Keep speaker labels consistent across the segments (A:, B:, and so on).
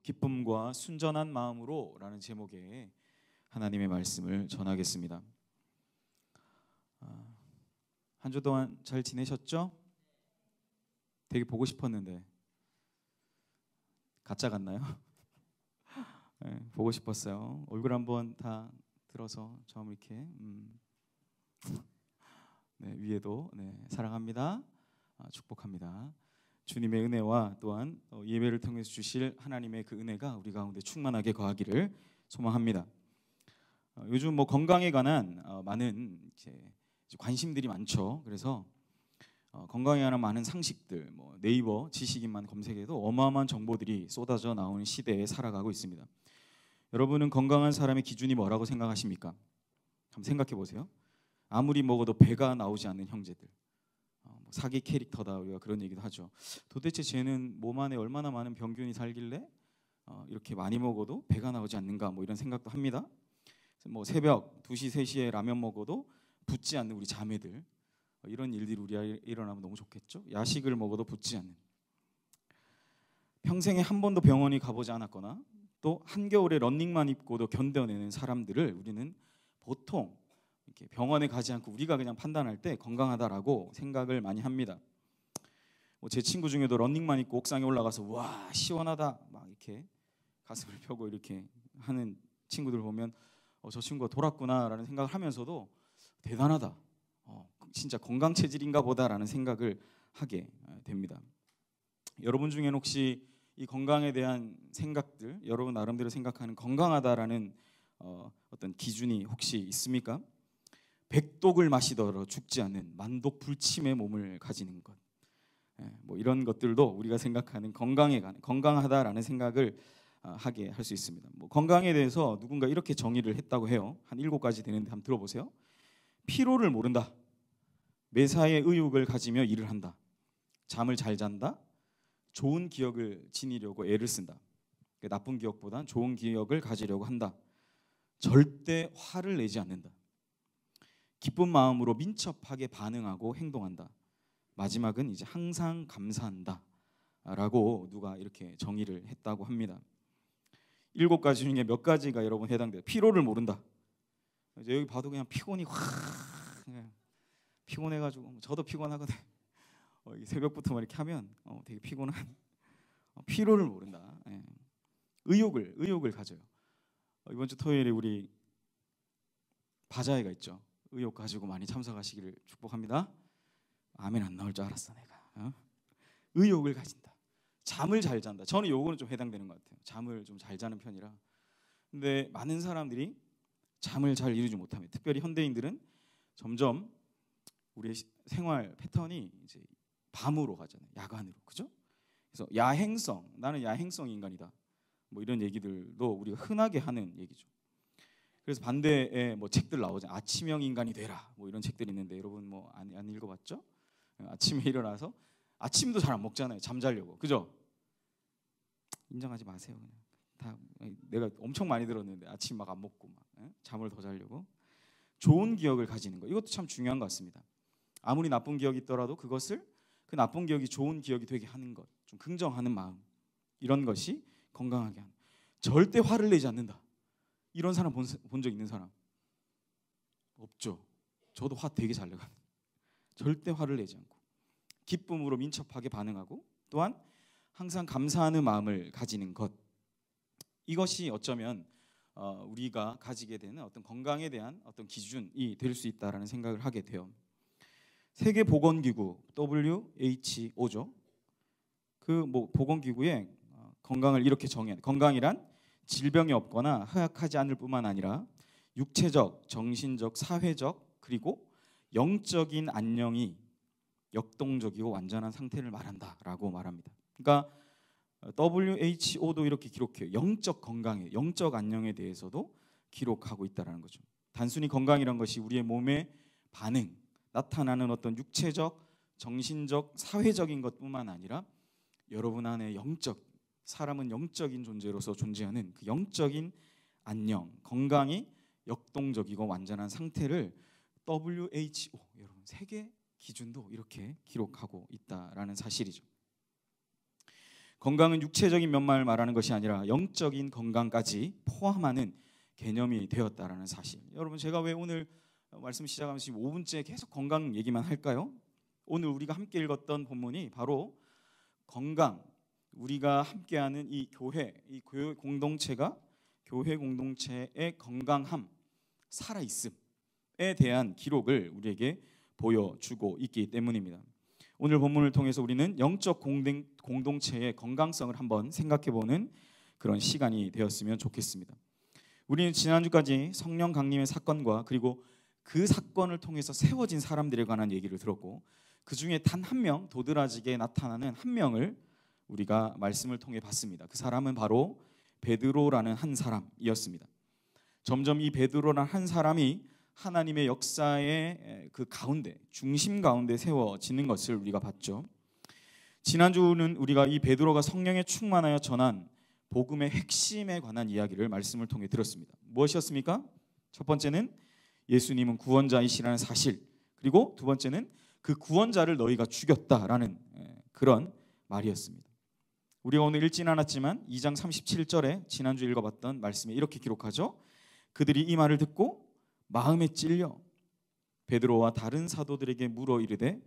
A: 기쁨과 순전한 마음으로 라는 제목의 하나님의 말씀을 전하겠습니다. 한 주 동안 잘 지내셨죠? 되게 보고 싶었는데 가짜 같나요? 네, 보고 싶었어요. 얼굴 한번 다 들어서 좀 이렇게 네, 위에도 사랑합니다. 축복합니다. 주님의 은혜와 또한 예배를 통해서 주실 하나님의 그 은혜가 우리 가운데 충만하게 거하기를 소망합니다. 요즘 건강에 관한 많은 이제 관심들이 많죠. 그래서 건강에 관한 많은 상식들, 네이버 지식인만 검색해도 어마어마한 정보들이 쏟아져 나오는 시대에 살아가고 있습니다. 여러분은 건강한 사람의 기준이 뭐라고 생각하십니까? 한번 생각해 보세요. 아무리 먹어도 배가 나오지 않는 형제들, 사기 캐릭터다 우리가 그런 얘기도 하죠. 도대체 쟤는 몸 안에 얼마나 많은 병균이 살길래 이렇게 많이 먹어도 배가 나오지 않는가 이런 생각도 합니다. 새벽 2시, 3시에 라면 먹어도 붓지 않는 우리 자매들, 이런 일들이 우리가 일어나면 너무 좋겠죠. 야식을 먹어도 붓지 않는, 평생에 한 번도 병원에 가보지 않았거나 또 한겨울에 런닝만 입고도 견뎌내는 사람들을 우리는 보통 이렇게 병원에 가지 않고 우리가 그냥 판단할 때 건강하다라고 생각을 많이 합니다. 제 친구 중에도 런닝만 입고 옥상에 올라가서 와 시원하다 막 이렇게 가슴을 펴고 이렇게 하는 친구들 보면 저 친구가 돌았구나라는 생각을 하면서도 대단하다, 진짜 건강 체질인가 보다라는 생각을 하게 됩니다. 여러분 중에는 혹시 이 건강에 대한 생각들, 여러분 나름대로 생각하는 건강하다라는 어떤 기준이 혹시 있습니까? 백독을 마시더라도 죽지 않는 만독불침의 몸을 가지는 것, 이런 것들도 우리가 생각하는 건강하다라는 생각을 하게 할 수 있습니다. 건강에 대해서 누군가 이렇게 정의를 했다고 해요. 한 7가지 되는데 한번 들어보세요. 피로를 모른다, 매사에 의욕을 가지며 일을 한다, 잠을 잘 잔다, 좋은 기억을 지니려고 애를 쓴다, 나쁜 기억보단 좋은 기억을 가지려고 한다, 절대 화를 내지 않는다, 기쁜 마음으로 민첩하게 반응하고 행동한다, 마지막은 이제 항상 감사한다 라고 누가 이렇게 정의를 했다고 합니다. 7가지 중에 몇 가지가 여러분 해당돼요? 피로를 모른다. 이제 여기 봐도 그냥 피곤이 그냥 피곤해가지고, 저도 피곤하거든. 새벽부터 이렇게 하면 되게 피곤한, 피로를 모른다. 의욕을 가져요. 이번 주 토요일에 우리 바자회가 있죠. 의욕 가지고 많이 참석하시기를 축복합니다. 아멘 안 나올 줄 알았어 내가. 의욕을 가진다. 잠을 잘 잔다. 저는 요거는 좀 해당되는 것 같아요. 잠을 좀 잘 자는 편이라. 근데 많은 사람들이 잠을 잘 이루지 못합니다. 특별히 현대인들은 점점 우리의 생활 패턴이 이제 밤으로 가잖아요. 야간으로. 그죠? 그래서 야행성, 나는 야행성 인간이다. 이런 얘기들도 우리가 흔하게 하는 얘기죠. 그래서 반대에 책들 나오잖아요. 아침형 인간이 되라. 이런 책들이 있는데 여러분 안 읽어봤죠? 아침에 일어나서 아침도 잘 안 먹잖아요. 잠자려고. 그죠? 인정하지 마세요. 그냥. 다 내가 엄청 많이 들었는데 아침 막 안 먹고 잠을 더 자려고. 좋은 기억을 가지는 거. 이것도 참 중요한 것 같습니다. 아무리 나쁜 기억이 있더라도 그것을 그 나쁜 기억이 좋은 기억이 되게 하는 것, 좀 긍정하는 마음, 이런 것이 건강하게 하는. 절대 화를 내지 않는다. 이런 사람 본 적 있는 사람 없죠? 저도 화 되게 잘 내거든요. 절대 화를 내지 않고 기쁨으로 민첩하게 반응하고 또한 항상 감사하는 마음을 가지는 것, 이것이 어쩌면 우리가 가지게 되는 어떤 건강에 대한 어떤 기준이 될 수 있다라는 생각을 하게 돼요. 세계보건기구 WHO죠. 그 보건기구의 건강을 이렇게 정해. 건강이란 질병이 없거나 허약하지 않을 뿐만 아니라 육체적, 정신적, 사회적 그리고 영적인 안녕이 역동적이고 완전한 상태를 말한다라고 말합니다. 그러니까 WHO도 이렇게 기록해요. 영적 건강에, 영적 안녕에 대해서도 기록하고 있다라는 거죠. 단순히 건강이란 것이 우리의 몸의 반응, 나타나는 어떤 육체적, 정신적, 사회적인 것뿐만 아니라 여러분 안에 사람은 영적인 존재로서 존재하는 그 영적인 안녕, 건강이 역동적이고 완전한 상태를 WHO, 여러분 세계 기준도 이렇게 기록하고 있다라는 사실이죠. 건강은 육체적인 면만을 말하는 것이 아니라 영적인 건강까지 포함하는 개념이 되었다라는 사실. 여러분, 제가 왜 오늘 말씀 시작하면서 지금 5분째 계속 건강 얘기만 할까요? 오늘 우리가 함께 읽었던 본문이 바로 건강, 우리가 함께하는 이 교회 공동체가 교회 공동체의 건강함, 살아있음에 대한 기록을 우리에게 보여주고 있기 때문입니다. 오늘 본문을 통해서 우리는 영적 공동체의 건강성을 한번 생각해보는 그런 시간이 되었으면 좋겠습니다. 우리는 지난주까지 성령 강림의 사건과 그리고 그 사건을 통해서 세워진 사람들에 관한 얘기를 들었고, 그 중에 단 한 명, 도드라지게 나타나는 한 명을 우리가 말씀을 통해 봤습니다. 그 사람은 바로 베드로라는 한 사람이었습니다. 점점 이 베드로라는 한 사람이 하나님의 역사의 그 가운데, 중심 가운데 세워지는 것을 우리가 봤죠. 지난주는 우리가 이 베드로가 성령에 충만하여 전한 복음의 핵심에 관한 이야기를 말씀을 통해 들었습니다. 무엇이었습니까? 첫 번째는 예수님은 구원자이시라는 사실, 그리고 두 번째는 그 구원자를 너희가 죽였다라는 그런 말이었습니다. 우리가 오늘 읽진 않았지만 2장 37절에 지난주 읽어봤던 말씀에 이렇게 기록하죠. 그들이 이 말을 듣고 마음에 찔려 베드로와 다른 사도들에게 물어 이르되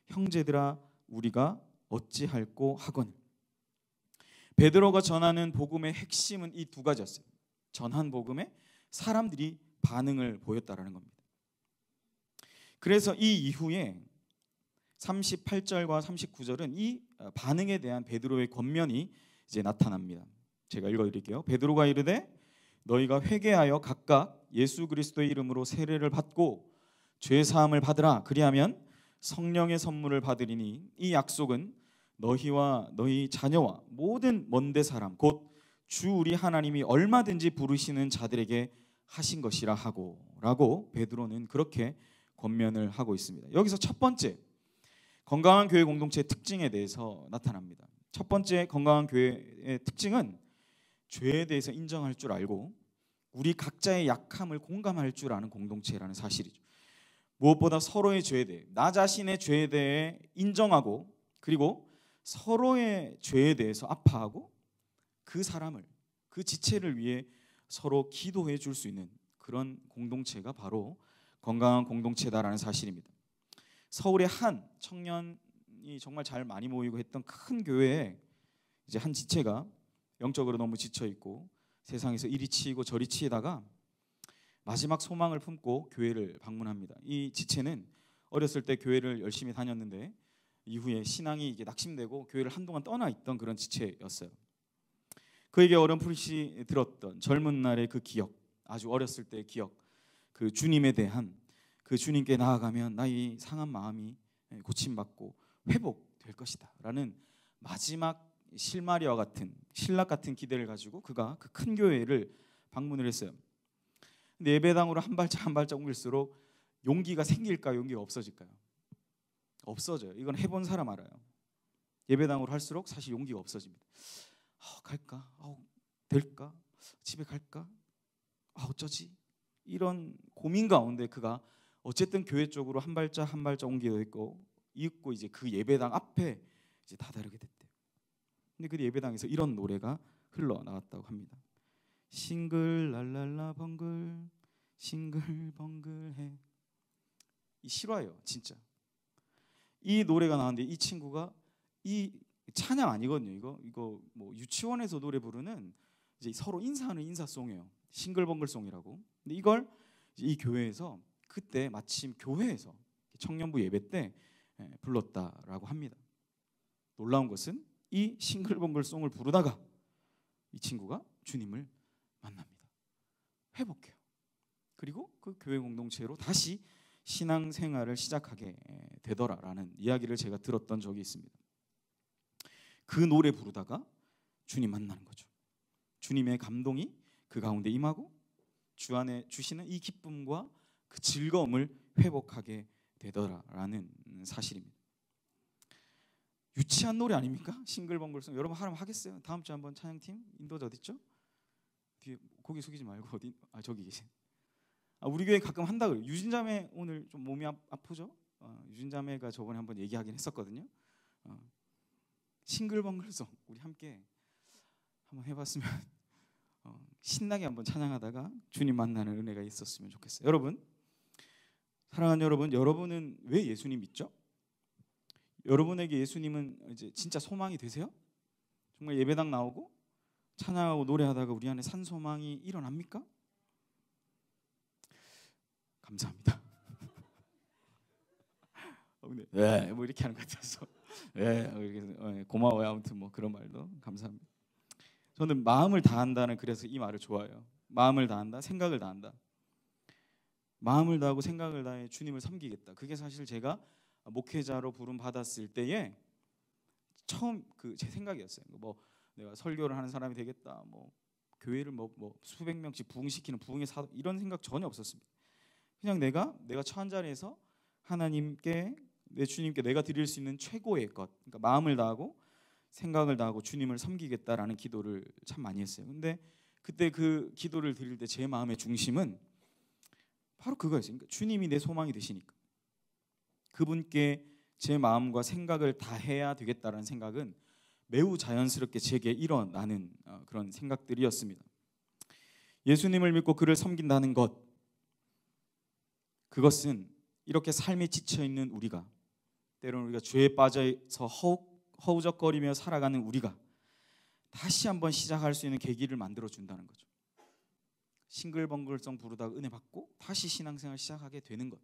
A: 형제들아 우리가 어찌할꼬 하거늘. 베드로가 전하는 복음의 핵심은 이 두 가지였어요. 전한 복음에 사람들이 반응을 보였다라는 겁니다. 그래서 이 이후에 38절과 39절은 이 반응에 대한 베드로의 권면이 이제 나타납니다. 제가 읽어드릴게요. 베드로가 이르되 너희가 회개하여 각각 예수 그리스도의 이름으로 세례를 받고 죄 사함을 받으라. 그리하면 성령의 선물을 받으리니 이 약속은 너희와 너희 자녀와 모든 먼데 사람 곧 주 우리 하나님이 얼마든지 부르시는 자들에게 하신 것이라 하고 라고 베드로는 그렇게 권면을 하고 있습니다. 여기서 첫 번째 건강한 교회 공동체의 특징에 대해서 나타납니다. 첫 번째 건강한 교회의 특징은 죄에 대해서 인정할 줄 알고 우리 각자의 약함을 공감할 줄 아는 공동체라는 사실이죠. 무엇보다 서로의 죄에 대해, 나 자신의 죄에 대해 인정하고 그리고 서로의 죄에 대해서 아파하고 그 사람을, 그 지체를 위해 서로 기도해 줄 수 있는 그런 공동체가 바로 건강한 공동체다라는 사실입니다. 서울의 한 청년이 정말 잘 많이 모이고 했던 큰 교회에 이제 한 지체가 영적으로 너무 지쳐 있고 세상에서 이리 치이고 저리 치이다가 마지막 소망을 품고 교회를 방문합니다. 이 지체는 어렸을 때 교회를 열심히 다녔는데 이후에 신앙이 이게 낙심되고 교회를 한동안 떠나 있던 그런 지체였어요. 그에게 어렴풋이 들었던 젊은 날의 그 기억, 아주 어렸을 때의 기억, 그 주님에 대한 그 주님께 나아가면 나의 상한 마음이 고침받고 회복될 것이다 라는 마지막 실마리와 같은 신락 같은 기대를 가지고 그가 그 큰 교회를 방문을 했어요. 근데 예배당으로 한 발짝 한 발짝 옮길수록 용기가 생길까요? 용기가 없어질까요? 없어져요. 이건 해본 사람 알아요. 예배당으로 할수록 사실 용기가 없어집니다. 갈까? 될까? 집에 갈까? 어쩌지? 이런 고민 가운데 그가 어쨌든 교회 쪽으로 한 발짝 한 발짝 옮겨 있고 이제 그 예배당 앞에 이제 다다르게 됐대요. 근데 그 예배당에서 이런 노래가 흘러나왔다고 합니다. 싱글랄랄라 벙글 싱글벙글해. 이 실화예요, 진짜. 이 노래가 나왔는데 이 친구가 이 찬양 아니거든요. 이거 뭐 유치원에서 노래 부르는 이제 서로 인사하는 인사송이에요. 싱글벙글송이라고. 근데 이걸 이 교회에서 그때 마침 교회에서 청년부 예배 때 불렀다라고 합니다. 놀라운 것은 이 싱글벙글송을 부르다가 이 친구가 주님을 만납니다. 회복해요. 그리고 그 교회 공동체로 다시 신앙생활을 시작하게 되더라라는 이야기를 제가 들었던 적이 있습니다. 그 노래 부르다가 주님 만나는 거죠. 주님의 감동이 그 가운데 임하고 주 안에 주시는 이 기쁨과 그 즐거움을 회복하게 되더라라는 사실입니다. 유치한 노래 아닙니까? 싱글벙글송. 여러분 하면 하겠어요? 다음 주에 한번 찬양팀 인도자 어디 있죠? 뒤에 고개 숙이지 말고 어디? 저기 계신. 우리 교회 가끔 한다 그래요. 유진자매 오늘 좀 몸이 아프죠? 유진자매가 저번에 한번 얘기하긴 했었거든요. 싱글벙글송 우리 함께 한번 해봤으면 신나게 한번 찬양하다가 주님 만나는 은혜가 있었으면 좋겠어요. 여러분, 사랑하는 여러분, 여러분은 왜 예수님 믿죠? 여러분에게 예수님은 이제 진짜 소망이 되세요? 정말 예배당 나오고 찬양하고 노래하다가 우리 안에 산 소망이 일어납니까? 감사합니다. 근데 뭐 이렇게 하는 것 같아서 고마워요. 아무튼 뭐 그런 말도 감사합니다. 저는 마음을 다한다는, 그래서 이 말을 좋아해요. 마음을 다한다, 생각을 다한다. 마음을 다하고 생각을 다해 주님을 섬기겠다. 그게 사실 제가 목회자로 부름 받았을 때에 처음 제 생각이었어요. 뭐 내가 설교를 하는 사람이 되겠다. 뭐 교회를 뭐 수백 명씩 부흥시키는 부흥의 사도, 이런 생각 전혀 없었습니다. 그냥 내가 처한 자리에서 하나님께, 내 주님께 내가 드릴 수 있는 최고의 것, 그러니까 마음을 다하고 생각을 다하고 주님을 섬기겠다라는 기도를 참 많이 했어요. 근데 그때 그 기도를 드릴 때 제 마음의 중심은 바로 그거였어요. 그러니까 주님이 내 소망이 되시니까 그분께 제 마음과 생각을 다해야 되겠다라는 생각은 매우 자연스럽게 제게 일어나는 그런 생각들이었습니다. 예수님을 믿고 그를 섬긴다는 것, 그것은 이렇게 삶에 지쳐있는 우리가, 때로는 우리가 죄에 빠져서 허우적거리며 살아가는 우리가 다시 한번 시작할 수 있는 계기를 만들어준다는 거죠. 싱글벙글송 부르다가 은혜 받고 다시 신앙생활 시작하게 되는 것.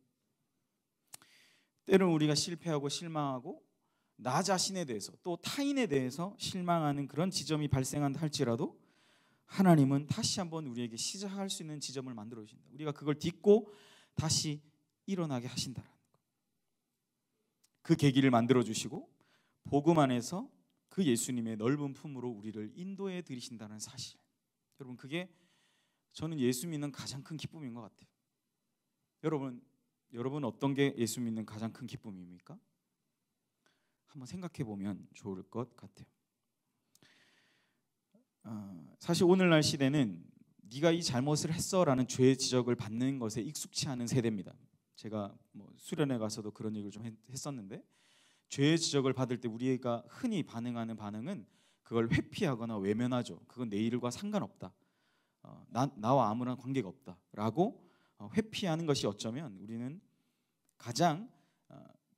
A: 때로는 우리가 실패하고 실망하고 나 자신에 대해서 또 타인에 대해서 실망하는 그런 지점이 발생한다 할지라도 하나님은 다시 한번 우리에게 시작할 수 있는 지점을 만들어 주신다. 우리가 그걸 딛고 다시 일어나게 하신다라는 것. 그 계기를 만들어 주시고 복음 안에서 그 예수님의 넓은 품으로 우리를 인도해 드리신다는 사실. 여러분, 그게 저는 예수 믿는 가장 큰 기쁨인 것 같아요. 여러분 어떤 게 예수 믿는 가장 큰 기쁨입니까? 한번 생각해 보면 좋을 것 같아요. 사실 오늘날 시대는 네가 이 잘못을 했어라는 죄의 지적을 받는 것에 익숙치 않은 세대입니다. 제가 수련회 가서도 그런 얘기를 좀 했었는데, 죄의 지적을 받을 때 우리가 흔히 반응하는 반응은 그걸 회피하거나 외면하죠. 그건 내 일과 상관없다. 나와 아무런 관계가 없다라고 회피하는 것이 어쩌면 우리는 가장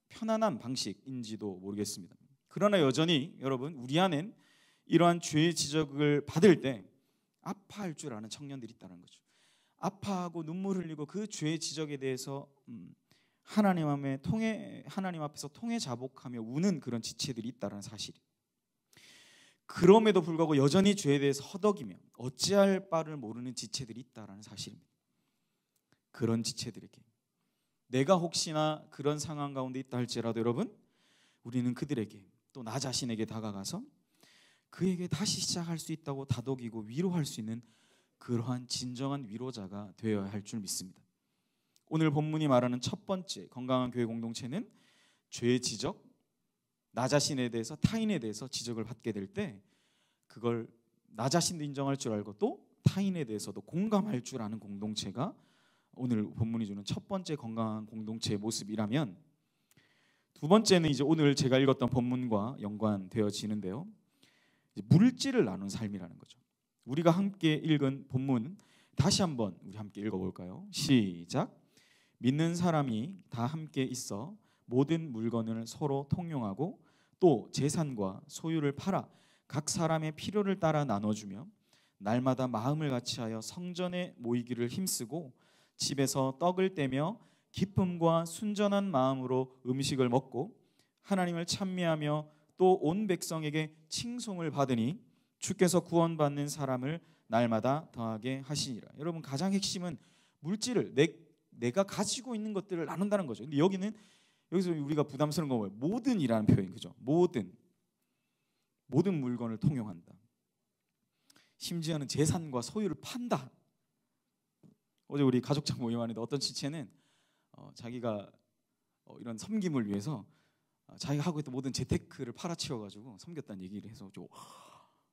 A: 편안한 방식인지도 모르겠습니다. 그러나 여전히 여러분, 우리 안엔 이러한 죄의 지적을 받을 때 아파할 줄 아는 청년들이 있다는 거죠. 아파하고 눈물 흘리고 그 죄의 지적에 대해서 하나님 앞에서 통해 자복하며 우는 그런 지체들이 있다는 사실이. 그럼에도 불구하고 여전히 죄에 대해서 허덕이며 어찌할 바를 모르는 지체들이 있다는 사실입니다. 그런 지체들에게 내가 혹시나 그런 상황 가운데 있다 할지라도 여러분, 우리는 그들에게 또 나 자신에게 다가가서 그에게 다시 시작할 수 있다고 다독이고 위로할 수 있는 그러한 진정한 위로자가 되어야 할 줄 믿습니다. 오늘 본문이 말하는 첫 번째 건강한 교회 공동체는 죄의 지적, 나 자신에 대해서 타인에 대해서 지적을 받게 될 때 그걸 나 자신도 인정할 줄 알고 또 타인에 대해서도 공감할 줄 아는 공동체가 오늘 본문이 주는 첫 번째 건강한 공동체의 모습이라면, 두 번째는 이제 오늘 제가 읽었던 본문과 연관되어지는데요. 물질을 나눈 삶이라는 거죠. 우리가 함께 읽은 본문 다시 한번 우리 함께 읽어볼까요? 시작. 믿는 사람이 다 함께 있어 모든 물건을 서로 통용하고 또 재산과 소유를 팔아 각 사람의 필요를 따라 나눠주며 날마다 마음을 같이하여 성전에 모이기를 힘쓰고 집에서 떡을 떼며 기쁨과 순전한 마음으로 음식을 먹고 하나님을 찬미하며 또 온 백성에게 칭송을 받으니 주께서 구원받는 사람을 날마다 더하게 하시니라. 여러분, 가장 핵심은 물질을 내가 가지고 있는 것들을 나눈다는 거죠. 근데 여기서 우리가 부담스러운 건 뭐예요? 모든이라는 표현, 그죠? 모든 물건을 통용한다. 심지어는 재산과 소유를 판다. 어제 우리 가족장 모임 안에도 어떤 지체는 자기가 이런 섬김을 위해서 자기가 하고 있던 모든 재테크를 팔아치워가지고 섬겼다는 얘기를 해서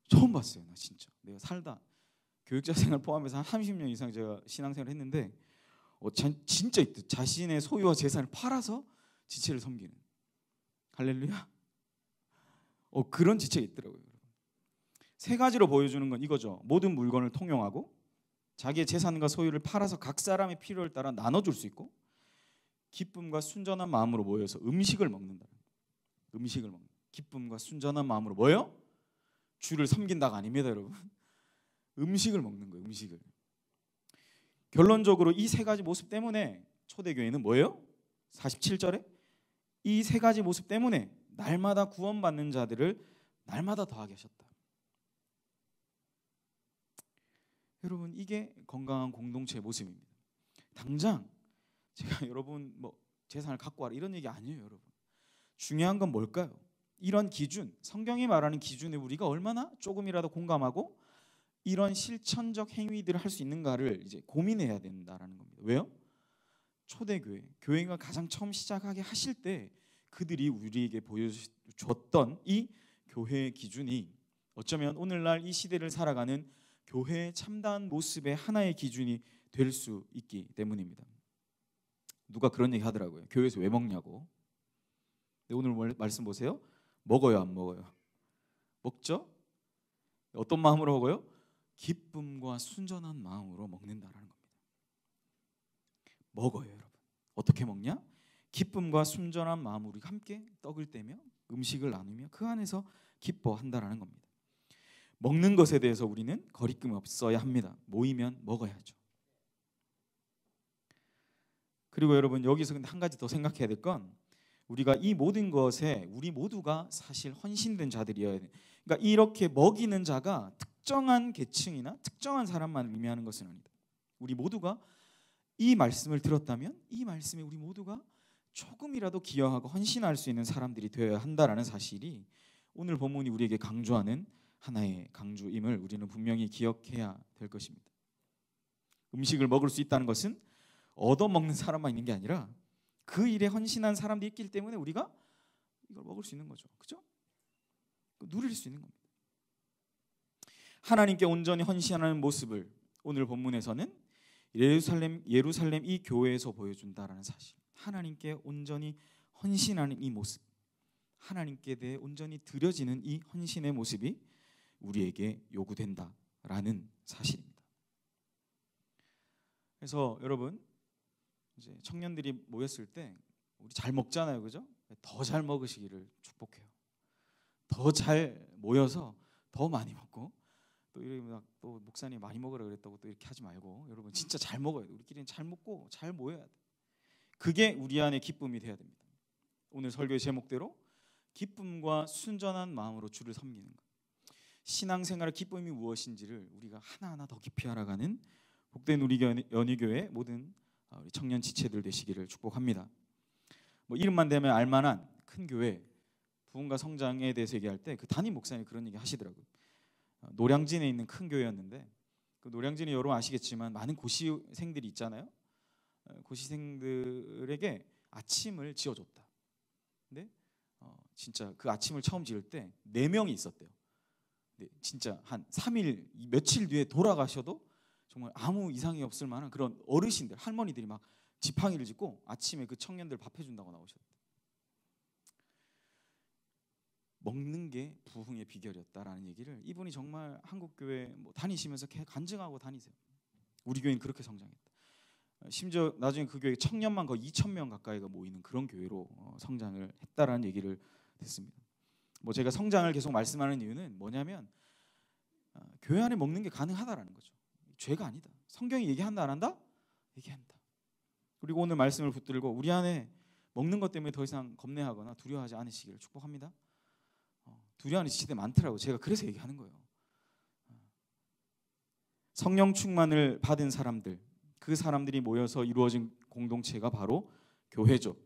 A: 처음 봤어요. 나 진짜 내가 살다 교육자 생활 포함해서 한 30년 이상 제가 신앙생활을 했는데 진짜 있듯 자신의 소유와 재산을 팔아서 지체를 섬기는. 할렐루야. 그런 지책이 있더라고요. 세 가지로 보여주는 건 이거죠. 모든 물건을 통용하고 자기의 재산과 소유를 팔아서 각 사람의 필요에 따라 나눠줄 수 있고 기쁨과 순전한 마음으로 모여서 음식을 먹는다. 음식을 먹는. 기쁨과 순전한 마음으로 모여 주를 섬긴다가 아닙니다, 여러분. 음식을 먹는 거예요. 음식을. 결론적으로 이 세 가지 모습 때문에 초대교회는 뭐예요? 47절에 이 세 가지 모습 때문에 날마다 구원받는 자들을 날마다 더하게 하셨다. 여러분, 이게 건강한 공동체의 모습입니다. 당장 제가 여러분 재산을 갖고 와라 이런 얘기 아니에요, 여러분. 중요한 건 뭘까요? 이런 기준, 성경이 말하는 기준에 우리가 얼마나 조금이라도 공감하고 이런 실천적 행위들을 할 수 있는가를 이제 고민해야 된다라는 겁니다. 왜요? 초대교회, 교회가 가장 처음 시작하게 하실 때 그들이 우리에게 보여줬던 이 교회의 기준이 어쩌면 오늘날 이 시대를 살아가는 교회의 참다운 모습의 하나의 기준이 될 수 있기 때문입니다. 누가 그런 얘기 하더라고요. 교회에서 왜 먹냐고. 근데 오늘 말씀 보세요. 먹어요, 안 먹어요? 먹죠? 어떤 마음으로 먹어요? 기쁨과 순전한 마음으로 먹는다라는 겁니다. 먹어요, 여러분. 어떻게 먹냐? 기쁨과 순전한 마음으로 우리가 함께 떡을 떼며 음식을 나누며 그 안에서 기뻐한다라는 겁니다. 먹는 것에 대해서 우리는 거리낌이 없어야 합니다. 모이면 먹어야죠. 그리고 여러분, 여기서 근데 한 가지 더 생각해야 될 건 우리가 이 모든 것에 우리 모두가 사실 헌신된 자들이어야 돼. 그러니까 이렇게 먹이는 자가 특정한 계층이나 특정한 사람만 의미하는 것은 아니다. 우리 모두가 이 말씀을 들었다면 이 말씀에 우리 모두가 조금이라도 기여하고 헌신할 수 있는 사람들이 되어야 한다라는 사실이 오늘 본문이 우리에게 강조하는 하나의 강조임을 우리는 분명히 기억해야 될 것입니다. 음식을 먹을 수 있다는 것은 얻어먹는 사람만 있는 게 아니라 그 일에 헌신한 사람들이 있기 때문에 우리가 이걸 먹을 수 있는 거죠. 그죠? 누릴 수 있는 겁니다. 하나님께 온전히 헌신하는 모습을 오늘 본문에서는 예루살렘 이 교회에서 보여준다라는 사실. 하나님께 온전히 헌신하는 이 모습, 하나님께 대해 온전히 드려지는 이 헌신의 모습이 우리에게 요구된다라는 사실입니다. 그래서 여러분, 이제 청년들이 모였을 때 우리 잘 먹잖아요, 그죠? 더 잘 먹으시기를 축복해요. 더 잘 모여서 더 많이 먹고 또 또 목사님 많이 먹으라 그랬다고 또 이렇게 하지 말고 여러분 진짜 잘 먹어야 돼. 우리끼리는 잘 먹고 잘 모여야 돼. 그게 우리 안에 기쁨이 돼야 됩니다. 오늘 설교의 제목대로 기쁨과 순전한 마음으로 주를 섬기는 것. 신앙생활의 기쁨이 무엇인지를 우리가 하나하나 더 깊이 알아가는 복된 우리 연희교회 모든 우리 청년 지체들 되시기를 축복합니다. 이름만 대면 알만한 큰 교회 부흥과 성장에 대해서 얘기할 때 그 담임 목사님이 그런 얘기 하시더라고요. 노량진에 있는 큰 교회였는데 그 노량진이 여러분 아시겠지만 많은 고시생들이 있잖아요. 고시생들에게 아침을 지어줬다. 근데 진짜 그 아침을 처음 지을 때 4명이 있었대요. 근데 진짜 한 3일 며칠 뒤에 돌아가셔도 정말 아무 이상이 없을 만한 그런 어르신들, 할머니들이 막 지팡이를 짚고 아침에 그 청년들 밥 해준다고 나오셨대. 먹는 게 부흥의 비결이었다라는 얘기를 이분이 정말 한국교회 다니시면서 간증하고 다니세요. 우리 교회는 그렇게 성장했다. 심지어 나중에 그 교회 청년만 거의 2,000명 가까이가 모이는 그런 교회로 성장을 했다라는 얘기를 듣습니다. 제가 성장을 계속 말씀하는 이유는 뭐냐면 교회 안에 먹는 게 가능하다라는 거죠. 죄가 아니다. 성경이 얘기한다 안 한다? 얘기한다. 그리고 오늘 말씀을 붙들고 우리 안에 먹는 것 때문에 더 이상 겁내하거나 두려워하지 않으시기를 축복합니다. 두려워하는 시대 많더라고요. 제가 그래서 얘기하는 거예요. 성령 충만을 받은 사람들, 그 사람들이 모여서 이루어진 공동체가 바로 교회죠.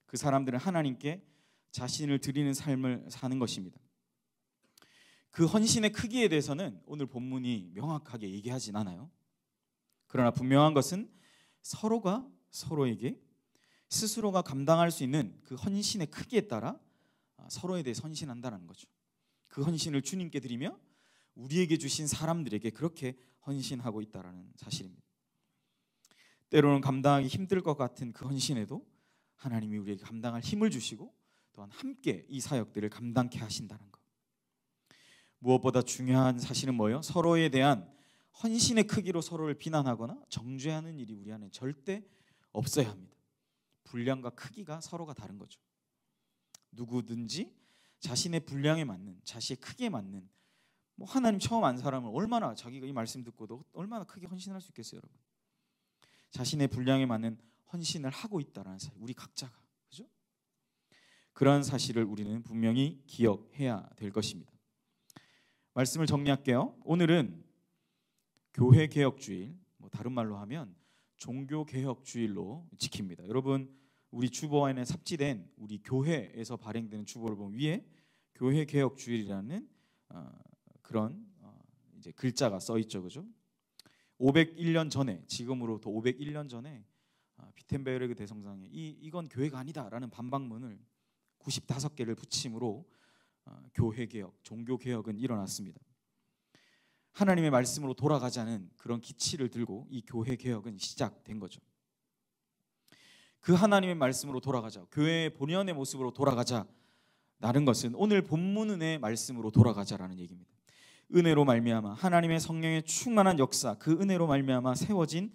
A: 그 사람들은 하나님께 자신을 드리는 삶을 사는 것입니다. 그 헌신의 크기에 대해서는 오늘 본문이 명확하게 얘기하진 않아요. 그러나 분명한 것은 서로가 서로에게 스스로가 감당할 수 있는 그 헌신의 크기에 따라 서로에 대해 헌신한다는 거죠. 그 헌신을 주님께 드리며 우리에게 주신 사람들에게 그렇게 헌신하고 있다는 사실입니다. 때로는 감당하기 힘들 것 같은 그 헌신에도 하나님이 우리에게 감당할 힘을 주시고 또한 함께 이 사역들을 감당케 하신다는 것. 무엇보다 중요한 사실은 뭐예요? 서로에 대한 헌신의 크기로 서로를 비난하거나 정죄하는 일이 우리 안에 절대 없어야 합니다. 분량과 크기가 서로가 다른 거죠. 누구든지 자신의 분량에 맞는, 자신의 크기에 맞는, 뭐 하나님 처음 안 사람은 얼마나 자기가 이 말씀 듣고도 얼마나 크게 헌신할 수 있겠어요, 여러분. 자신의 분량에 맞는 헌신을 하고 있다라는 사실, 우리 각자가, 그죠? 그러한 사실을 우리는 분명히 기억해야 될 것입니다. 말씀을 정리할게요. 오늘은 교회 개혁 주일, 뭐 다른 말로 하면 종교 개혁 주일로 지킵니다. 여러분, 우리 주보안에 삽지된 우리 교회에서 발행되는 주보를 보면 위에 교회 개혁 주일이라는 그런 이제 글자가 써 있죠, 그죠? 501년 전에, 지금으로부터 501년 전에 비텐베르그 대성당에 이건 교회가 아니다라는 반박문을 95개를 붙임으로 교회 개혁, 종교 개혁은 일어났습니다. 하나님의 말씀으로 돌아가자는 그런 기치를 들고 이 교회 개혁은 시작된 거죠. 그 하나님의 말씀으로 돌아가자, 교회의 본연의 모습으로 돌아가자라는 것은 오늘 본문의 말씀으로 돌아가자라는 얘기입니다. 은혜로 말미암아 하나님의 성령의 충만한 역사, 그 은혜로 말미암아 세워진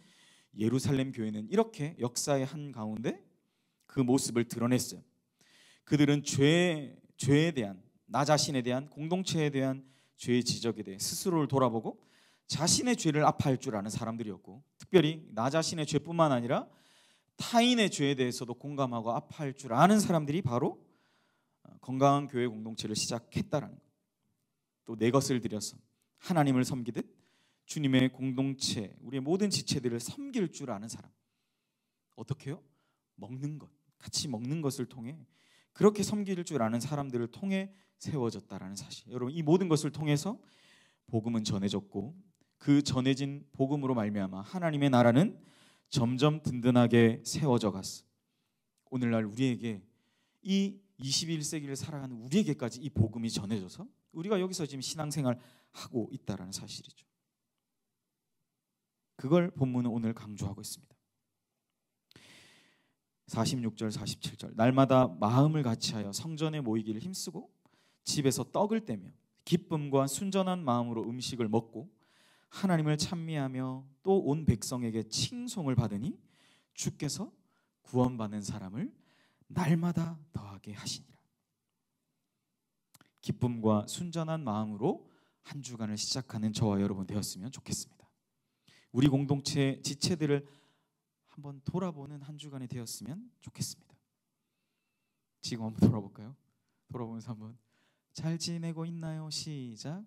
A: 예루살렘 교회는 이렇게 역사의 한 가운데 그 모습을 드러냈어요. 그들은 죄에 대한, 나 자신에 대한, 공동체에 대한 죄의 지적에 대해 스스로를 돌아보고 자신의 죄를 아파할 줄 아는 사람들이었고, 특별히 나 자신의 죄뿐만 아니라 타인의 죄에 대해서도 공감하고 아파할 줄 아는 사람들이 바로 건강한 교회 공동체를 시작했다라는 것. 또 내 것을 들여서 하나님을 섬기듯 주님의 공동체, 우리의 모든 지체들을 섬길 줄 아는 사람. 어떻게요? 먹는 것, 같이 먹는 것을 통해 그렇게 섬길 줄 아는 사람들을 통해 세워졌다라는 사실. 여러분, 이 모든 것을 통해서 복음은 전해졌고 그 전해진 복음으로 말미암아 하나님의 나라는 점점 든든하게 세워져 갔어. 오늘날 우리에게 이 21세기를 살아가는 우리에게까지 이 복음이 전해져서 우리가 여기서 지금 신앙생활 하고 있다라는 사실이죠. 그걸 본문은 오늘 강조하고 있습니다. 46절 47절 날마다 마음을 같이하여 성전에 모이기를 힘쓰고 집에서 떡을 떼며 기쁨과 순전한 마음으로 음식을 먹고 하나님을 찬미하며 또 온 백성에게 칭송을 받으니 주께서 구원받는 사람을 날마다 더하게 하시니라. 기쁨과 순전한 마음으로 한 주간을 시작하는 저와 여러분 되었으면 좋겠습니다. 우리 공동체 지체들을 한번 돌아보는 한 주간이 되었으면 좋겠습니다. 지금 한번 돌아볼까요? 돌아보면서 한번 잘 지내고 있나요? 시작.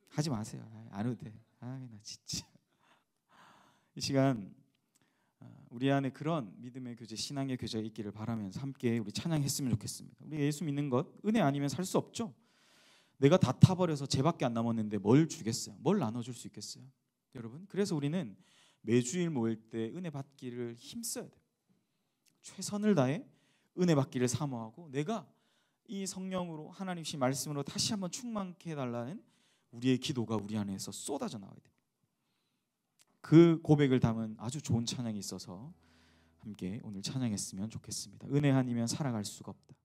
A: 하지 마세요. 안 해도 돼. 나 진짜 이 시간 우리 안에 그런 믿음의 교제, 신앙의 교제가 있기를 바라면서 함께 우리 찬양했으면 좋겠습니다. 우리 예수 믿는 것 은혜 아니면 살 수 없죠. 내가 다 타버려서 쟤밖에 안 남았는데 뭘 주겠어요? 뭘 나눠줄 수 있겠어요? 여러분, 그래서 우리는 매주일 모일 때 은혜 받기를 힘써야 돼요. 최선을 다해 은혜 받기를 사모하고 내가 이 성령으로 하나님 신 말씀으로 다시 한번 충만케 해달라는 우리의 기도가 우리 안에서 쏟아져 나와야 돼요. 그 고백을 담은 아주 좋은 찬양이 있어서 함께 오늘 찬양했으면 좋겠습니다. 은혜 아니면 살아갈 수가 없다.